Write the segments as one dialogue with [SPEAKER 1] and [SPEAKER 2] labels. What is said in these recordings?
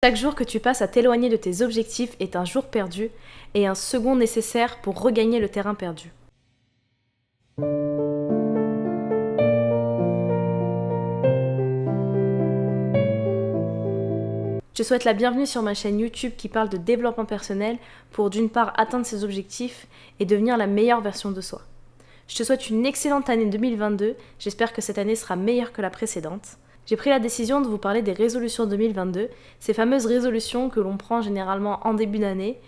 [SPEAKER 1] Chaque jour que tu passes à t'éloigner de tes objectifs est un jour perdu et un second nécessaire pour regagner le terrain perdu. Je te souhaite la bienvenue sur ma chaîne YouTube qui parle de développement personnel pour d'une part atteindre ses objectifs et devenir la meilleure version de soi. Je te souhaite une excellente année 2022, j'espère que cette année sera meilleure que la précédente. J'ai pris la décision de vous parler des résolutions 2022, ces fameuses résolutions que l'on prend généralement en début d'année,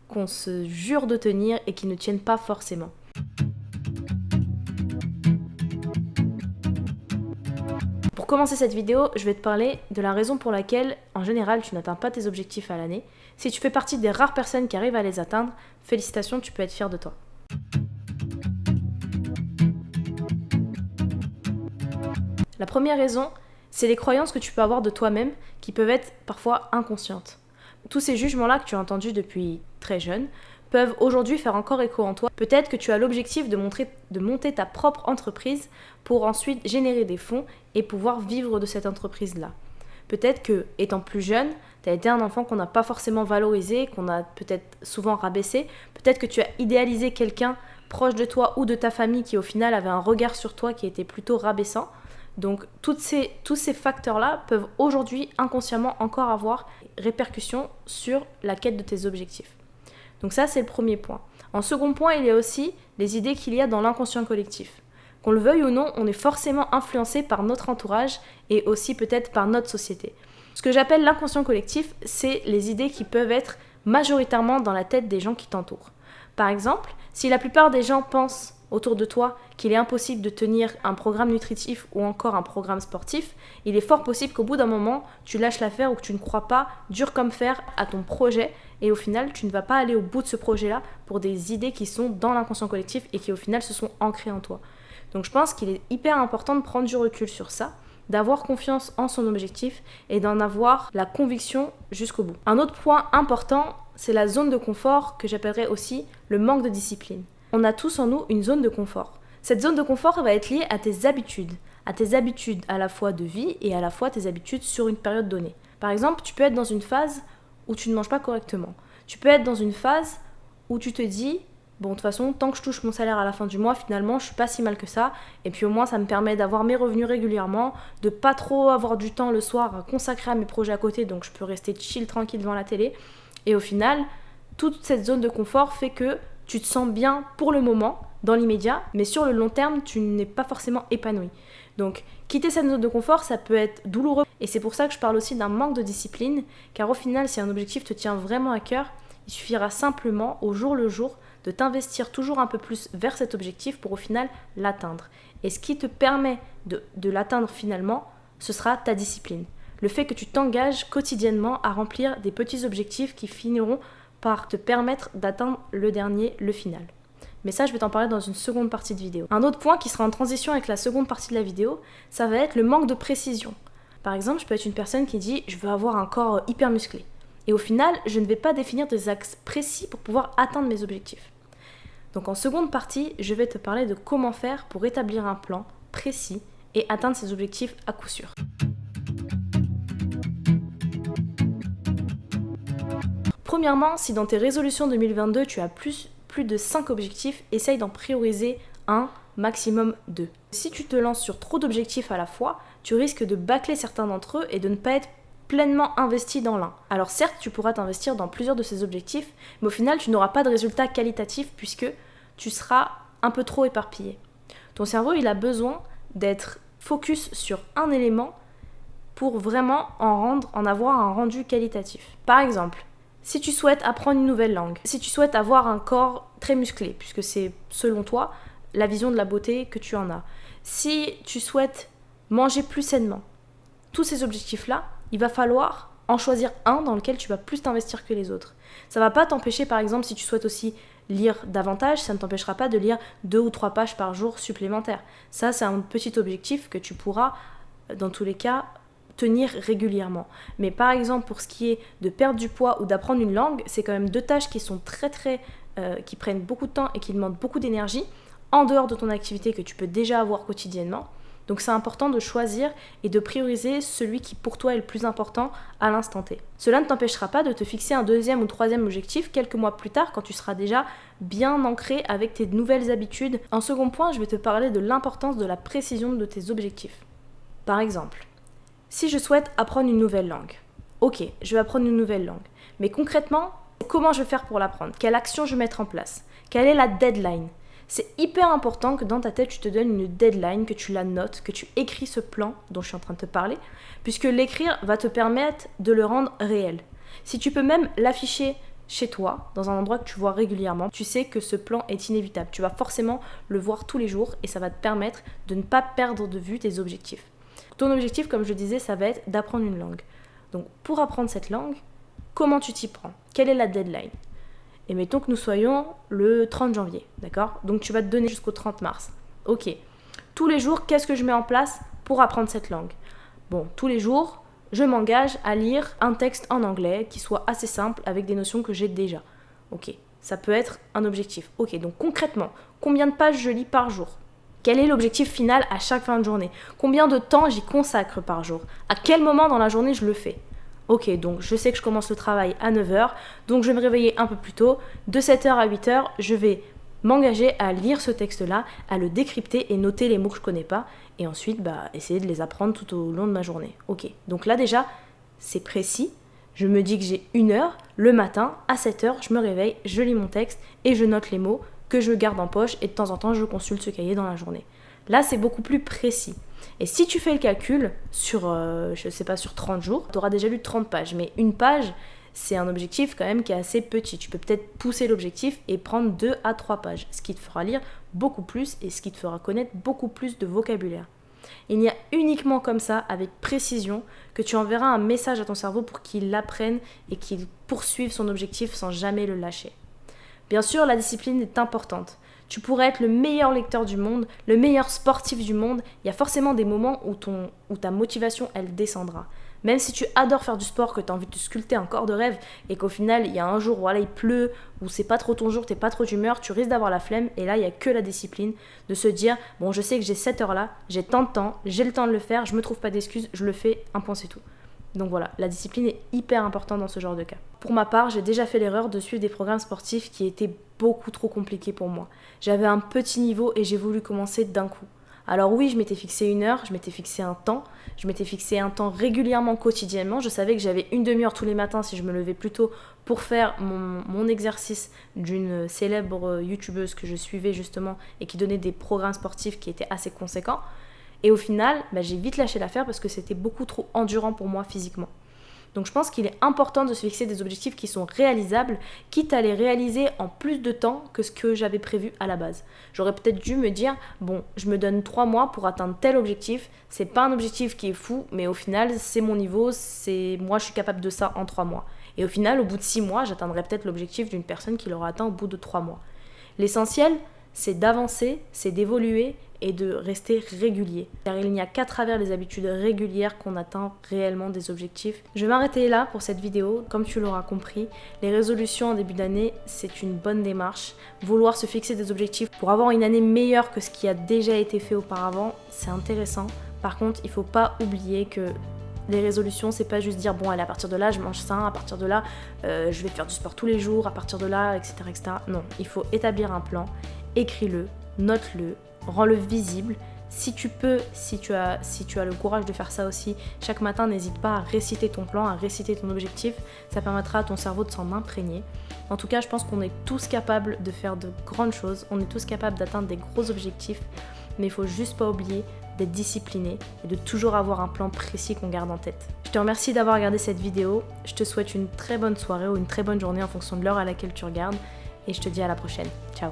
[SPEAKER 1] qu'on se jure de tenir et qui ne tiennent pas forcément. Pour commencer cette vidéo, je vais te parler de la raison pour laquelle, en général, tu n'atteins pas tes objectifs à l'année. Si tu fais partie des rares personnes qui arrivent à les atteindre, félicitations, tu peux être fier de toi. La première raison, c'est les croyances que tu peux avoir de toi-même qui peuvent être parfois inconscientes. Tous ces jugements-là que tu as entendus depuis très jeune peuvent aujourd'hui faire encore écho en toi. Peut-être que tu as l'objectif de monter ta propre entreprise pour ensuite générer des fonds et pouvoir vivre de cette entreprise-là. Peut-être que, étant plus jeune, tu as été un enfant qu'on n'a pas forcément valorisé, qu'on a peut-être souvent rabaissé. Peut-être que tu as idéalisé quelqu'un proche de toi ou de ta famille qui au final avait un regard sur toi qui était plutôt rabaissant. Donc tous ces facteurs-là peuvent aujourd'hui inconsciemment encore avoir répercussions sur la quête de tes objectifs. Donc ça, c'est le premier point. En second point, il y a aussi les idées qu'il y a dans l'inconscient collectif. Qu'on le veuille ou non, on est forcément influencé par notre entourage et aussi peut-être par notre société. Ce que j'appelle l'inconscient collectif, c'est les idées qui peuvent être majoritairement dans la tête des gens qui t'entourent. Par exemple, si la plupart des gens pensent autour de toi qu'il est impossible de tenir un programme nutritif ou encore un programme sportif, il est fort possible qu'au bout d'un moment, tu lâches l'affaire ou que tu ne crois pas dur comme fer à ton projet et au final, tu ne vas pas aller au bout de ce projet-là pour des idées qui sont dans l'inconscient collectif et qui au final se sont ancrées en toi. Donc je pense qu'il est hyper important de prendre du recul sur ça, d'avoir confiance en son objectif et d'en avoir la conviction jusqu'au bout. Un autre point important, c'est la zone de confort que j'appellerais aussi le manque de discipline. On a tous en nous une zone de confort. Cette zone de confort va être liée à tes habitudes à la fois de vie et à la fois tes habitudes sur une période donnée. Par exemple, tu peux être dans une phase où tu ne manges pas correctement. Tu peux être dans une phase où tu te dis bon, de toute façon, tant que je touche mon salaire à la fin du mois, finalement, je suis pas si mal que ça. Et puis au moins, ça me permet d'avoir mes revenus régulièrement, de pas trop avoir du temps le soir à consacrer à mes projets à côté, donc je peux rester chill, tranquille devant la télé. Et au final, toute cette zone de confort fait que tu te sens bien pour le moment, dans l'immédiat, mais sur le long terme, tu n'es pas forcément épanoui. Donc, quitter cette zone de confort, ça peut être douloureux. Et c'est pour ça que je parle aussi d'un manque de discipline, car au final, si un objectif te tient vraiment à cœur, il suffira simplement, au jour le jour, de t'investir toujours un peu plus vers cet objectif pour au final l'atteindre. Et ce qui te permet de l'atteindre finalement, ce sera ta discipline. Le fait que tu t'engages quotidiennement à remplir des petits objectifs qui finiront par te permettre d'atteindre le dernier, le final. Mais ça, je vais t'en parler dans une seconde partie de vidéo. Un autre point qui sera en transition avec la seconde partie de la vidéo, ça va être le manque de précision. Par exemple, je peux être une personne qui dit « je veux avoir un corps hyper musclé ». Et au final, je ne vais pas définir des axes précis pour pouvoir atteindre mes objectifs. Donc en seconde partie, je vais te parler de comment faire pour établir un plan précis et atteindre ses objectifs à coup sûr. Premièrement, si dans tes résolutions 2022, tu as plus de 5 objectifs, essaye d'en prioriser un, maximum 2. Si tu te lances sur trop d'objectifs à la fois, tu risques de bâcler certains d'entre eux et de ne pas être pleinement investi dans l'un. Alors certes, tu pourras t'investir dans plusieurs de ces objectifs, mais au final, tu n'auras pas de résultat qualitatif puisque tu seras un peu trop éparpillé. Ton cerveau, il a besoin d'être focus sur un élément pour vraiment en avoir un rendu qualitatif. Par exemple, si tu souhaites apprendre une nouvelle langue, si tu souhaites avoir un corps très musclé, puisque c'est selon toi la vision de la beauté que tu en as, si tu souhaites manger plus sainement, tous ces objectifs-là, il va falloir en choisir un dans lequel tu vas plus t'investir que les autres. Ça ne va pas t'empêcher, par exemple, si tu souhaites aussi lire davantage, ça ne t'empêchera pas de lire 2 ou 3 pages par jour supplémentaires. Ça, c'est un petit objectif que tu pourras, dans tous les cas, tenir régulièrement. Mais par exemple, pour ce qui est de perdre du poids ou d'apprendre une langue, c'est quand même 2 tâches qui sont qui prennent beaucoup de temps et qui demandent beaucoup d'énergie, en dehors de ton activité que tu peux déjà avoir quotidiennement. Donc c'est important de choisir et de prioriser celui qui pour toi est le plus important à l'instant T. Cela ne t'empêchera pas de te fixer un deuxième ou troisième objectif quelques mois plus tard quand tu seras déjà bien ancré avec tes nouvelles habitudes. En second point, je vais te parler de l'importance de la précision de tes objectifs. Par exemple, si je souhaite apprendre une nouvelle langue, ok, je vais apprendre une nouvelle langue, mais concrètement, comment je vais faire pour l'apprendre? Quelle action je vais mettre en place? Quelle est la deadline? C'est hyper important que dans ta tête, tu te donnes une deadline, que tu la notes, que tu écris ce plan dont je suis en train de te parler, puisque l'écrire va te permettre de le rendre réel. Si tu peux même l'afficher chez toi, dans un endroit que tu vois régulièrement, tu sais que ce plan est inévitable. Tu vas forcément le voir tous les jours et ça va te permettre de ne pas perdre de vue tes objectifs. Ton objectif, comme je disais, ça va être d'apprendre une langue. Donc pour apprendre cette langue, comment tu t'y prends? Quelle est la deadline? Et mettons que nous soyons le 30 janvier, d'accord? Donc tu vas te donner jusqu'au 30 mars. Ok. Tous les jours, qu'est-ce que je mets en place pour apprendre cette langue? Bon, tous les jours, je m'engage à lire un texte en anglais qui soit assez simple avec des notions que j'ai déjà. Ok. Ça peut être un objectif. Ok, donc concrètement, combien de pages je lis par jour? Quel est l'objectif final à chaque fin de journée? Combien de temps j'y consacre par jour? À quel moment dans la journée je le fais? Ok, donc je sais que je commence le travail à 9h, donc je vais me réveiller un peu plus tôt. De 7h à 8h, je vais m'engager à lire ce texte-là, à le décrypter et noter les mots que je ne connais pas, et ensuite essayer de les apprendre tout au long de ma journée. Ok, donc là déjà, c'est précis. Je me dis que j'ai 1 heure, le matin, à 7h, je me réveille, je lis mon texte et je note les mots que je garde en poche et de temps en temps, je consulte ce cahier dans la journée. Là, c'est beaucoup plus précis. Et si tu fais le calcul sur, sur 30 jours, tu auras déjà lu 30 pages. Mais une page, c'est un objectif quand même qui est assez petit. Tu peux peut-être pousser l'objectif et prendre 2 à 3 pages, ce qui te fera lire beaucoup plus et ce qui te fera connaître beaucoup plus de vocabulaire. Il y a uniquement comme ça, avec précision, que tu enverras un message à ton cerveau pour qu'il l'apprenne et qu'il poursuive son objectif sans jamais le lâcher. Bien sûr, la discipline est importante. Tu pourrais être le meilleur lecteur du monde, le meilleur sportif du monde. Il y a forcément des moments où ta motivation, elle descendra. Même si tu adores faire du sport, que tu as envie de te sculpter un corps de rêve et qu'au final, il y a un jour où il pleut, où c'est pas trop ton jour, t'es pas trop d'humeur, tu risques d'avoir la flemme. Et là, il n'y a que la discipline de se dire, bon, je sais que j'ai cette heure-là, j'ai tant de temps, j'ai le temps de le faire, je me trouve pas d'excuses, je le fais, un point c'est tout. Donc voilà, la discipline est hyper importante dans ce genre de cas. Pour ma part, j'ai déjà fait l'erreur de suivre des programmes sportifs qui étaient beaucoup trop compliqués pour moi. J'avais un petit niveau et j'ai voulu commencer d'un coup. Alors oui, je m'étais fixé 1 heure, je m'étais fixé un temps, je m'étais fixé un temps régulièrement, quotidiennement. Je savais que j'avais 1 demi-heure tous les matins si je me levais plus tôt pour faire mon exercice d'une célèbre youtubeuse que je suivais justement et qui donnait des programmes sportifs qui étaient assez conséquents. Et au final, j'ai vite lâché l'affaire parce que c'était beaucoup trop endurant pour moi physiquement. Donc je pense qu'il est important de se fixer des objectifs qui sont réalisables, quitte à les réaliser en plus de temps que ce que j'avais prévu à la base. J'aurais peut-être dû me dire, bon, je me donne 3 mois pour atteindre tel objectif, c'est pas un objectif qui est fou, mais au final, c'est mon niveau, moi je suis capable de ça en 3 mois. Et au final, au bout de 6 mois, j'atteindrai peut-être l'objectif d'une personne qui l'aura atteint au bout de 3 mois. L'essentiel, c'est d'avancer, c'est d'évoluer et de rester régulier. Car il n'y a qu'à travers les habitudes régulières qu'on atteint réellement des objectifs. Je vais m'arrêter là pour cette vidéo. Comme tu l'auras compris, les résolutions en début d'année, c'est une bonne démarche. Vouloir se fixer des objectifs pour avoir une année meilleure que ce qui a déjà été fait auparavant, c'est intéressant. Par contre, il ne faut pas oublier que les résolutions, c'est pas juste dire bon allez à partir de là je mange sain, à partir de là je vais faire du sport tous les jours, à partir de là etc. Non, il faut établir un plan, écris-le, note-le, rends-le visible. Si tu peux, si tu as le courage de faire ça aussi, chaque matin n'hésite pas à réciter ton plan, à réciter ton objectif, ça permettra à ton cerveau de s'en imprégner. En tout cas, je pense qu'on est tous capables de faire de grandes choses, on est tous capables d'atteindre des gros objectifs, mais il faut juste pas oublier d'être discipliné et de toujours avoir un plan précis qu'on garde en tête. Je te remercie d'avoir regardé cette vidéo, je te souhaite une très bonne soirée ou une très bonne journée en fonction de l'heure à laquelle tu regardes et je te dis à la prochaine. Ciao.